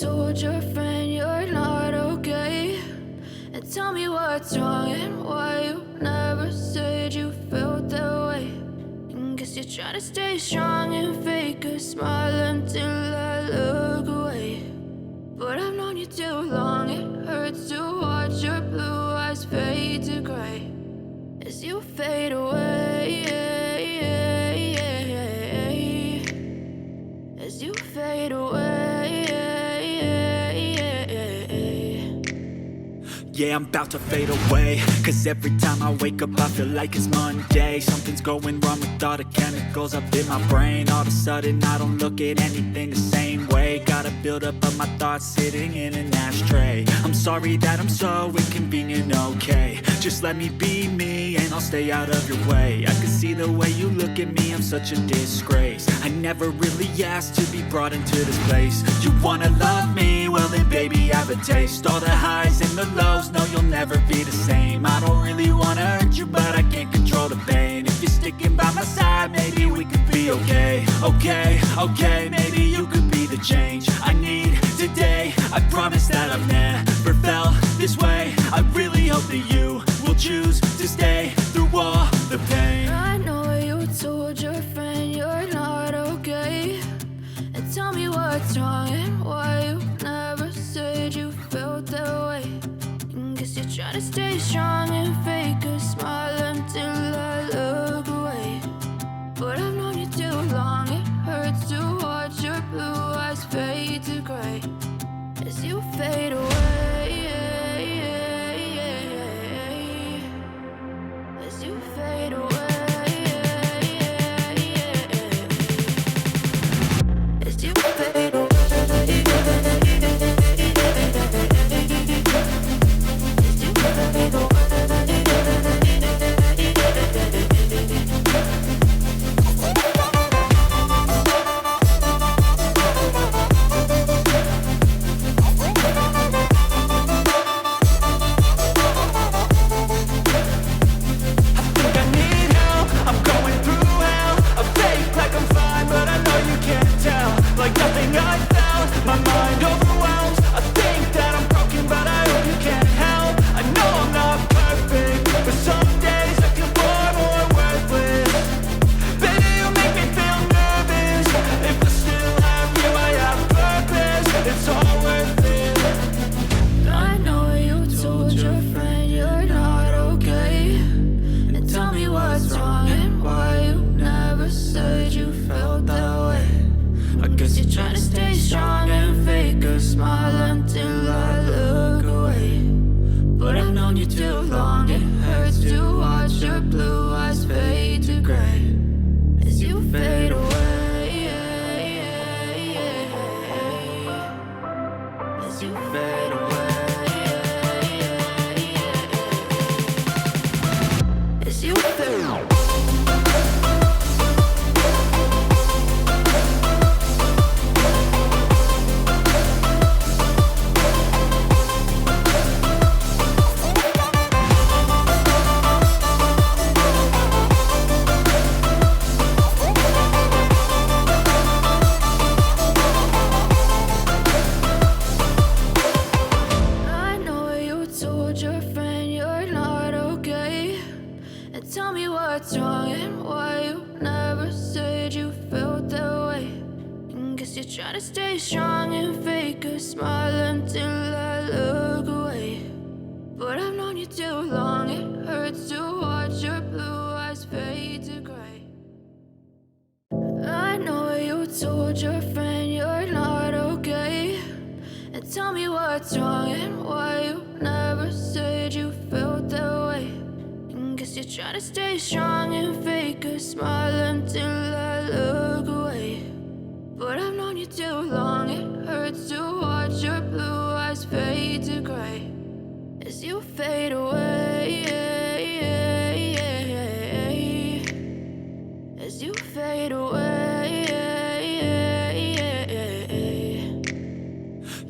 told your friend you're not okay? And tell me what's wrong and why you never said you felt that way. And guess you're trying to stay strong and fake a smile until I look away. But I've known you too long, it hurts to watch your blue eyes fade to gray as you fade away, as you fade away. Yeah, I'm about to fade away, cause every time I wake up I feel like it's Monday. Something's going wrong with all the chemicals up in my brain. All of a sudden I don't look at anything the same way. Gotta build up of my thoughts sitting in an ashtray. I'm sorry that I'm so inconvenient, okay? Just let me be me and I'll stay out of your way. I can see the way you look at me, I'm such a disgrace. I never really asked to be brought into this place. You wanna love me? Well then baby, have a taste. All the highs and the lows, no, you'll never be the same. I don't really wanna hurt you, but I can't control the pain. If you're sticking by my side, maybe we could be okay. Okay, maybe you could be the change I need today. I promise that I've never felt this way. I really hope that you will choose to stay through all the pain. I know you told your friend you're not okay. And tell me what's wrong and why you never said you felt that way. Guess you're trying to stay strong and fake a smile until I look away. But I've known you too long, it hurts to watch your blue eyes fade to gray as you fade away, as you fade away, as you fade away.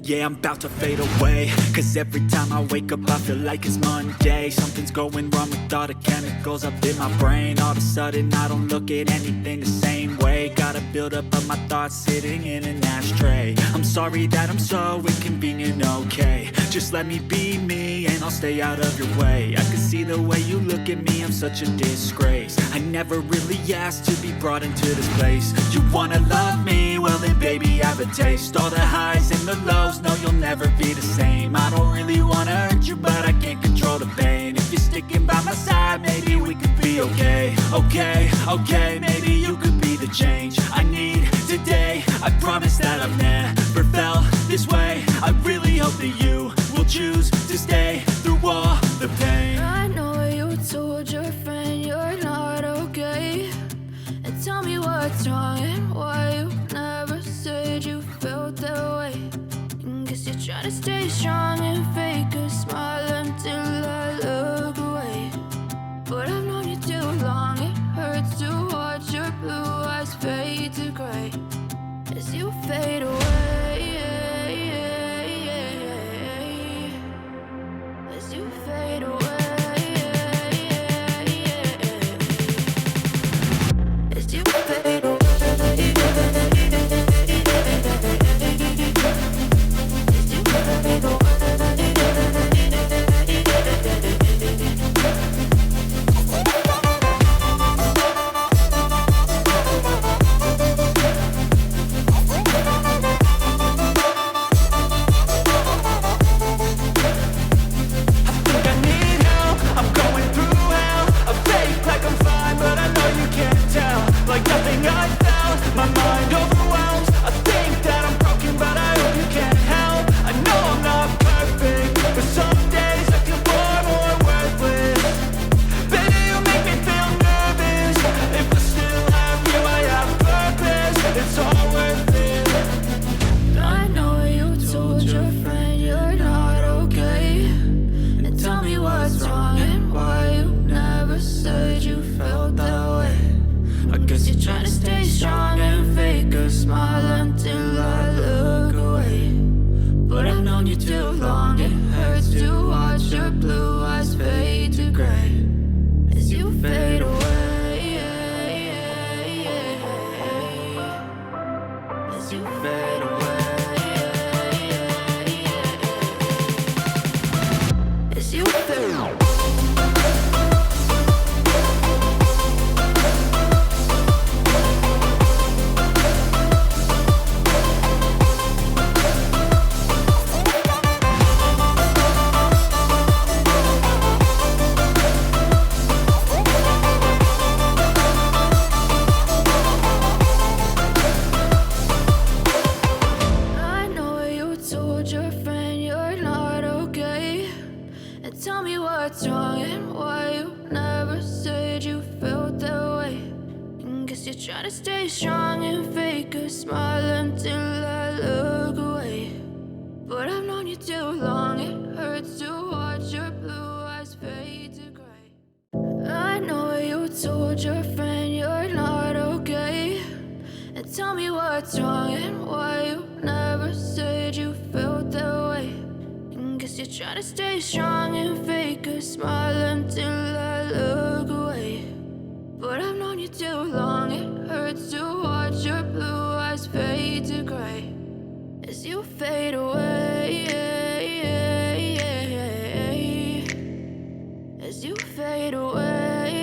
Yeah, I'm about to fade away, cause every time I wake up I feel like it's Monday. Something's going wrong with all the chemicals up in my brain. All of a sudden I don't look at anything the same way. Gotta build up of my thoughts sitting in an ashtray. I'm sorry that I'm so inconvenient, okay. Just let me be me and I'll stay out of your way. I can see the way you look at me, I'm such a disgrace. I never really asked to be brought into this place. You wanna love me? Well then baby, have a taste. All the highs and the lows, no you'll never be the same. I don't really wanna hurt you, but I can't control the pain. If you're sticking by my side, maybe we could be okay. Okay, okay, maybe you could be the change I need today. I promise that I've never felt this way. I really hope that you will choose to stay through all the pain. I know you told your friend you're not okay, and tell me what's wrong and why you never said you felt that way. Guess you're trying to stay strong and fake a smile until I look away. But I've known you too long, it hurts to watch your blue eyes fade to gray as you fade away. As you fade away. As you fade away.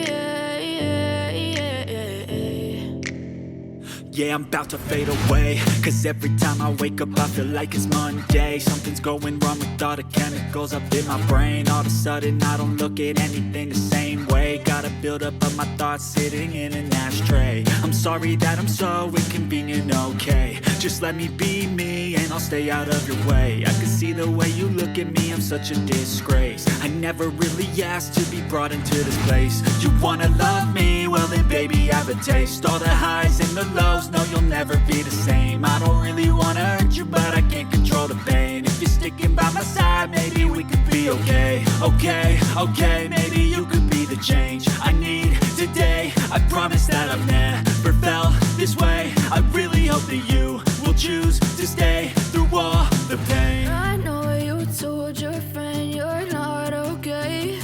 Yeah, I'm about to fade away, cause every time I wake up I feel like it's Monday. Something's going wrong with all the chemicals up in my brain. All of a sudden I don't look at anything the same way. Got a buildup of my thoughts sitting in an ashtray. I'm sorry that I'm so inconvenient, okay. Just let me be me and I'll stay out of your way. I can see the way you look at me, I'm such a disgrace. I never really asked to be brought into this place. You wanna love me? Well then baby, have a taste. All the highs and the lows, no you'll never be the same. I don't really wanna hurt you, but I can't control the pain. If you're sticking by my side, maybe we could be okay. Okay, okay, maybe you could be the change I need today. I promise that I've never felt this way. I really hope that you will choose to stay through all the pain. I know you told your friend you're not okay,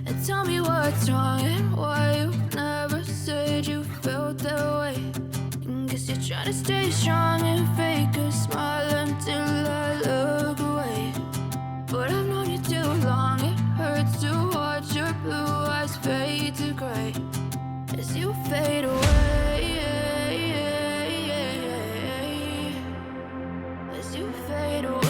and tell me what's wrong and why you never said you felt that way. Guess you're trying to stay strong and fake a smile until as you fade away.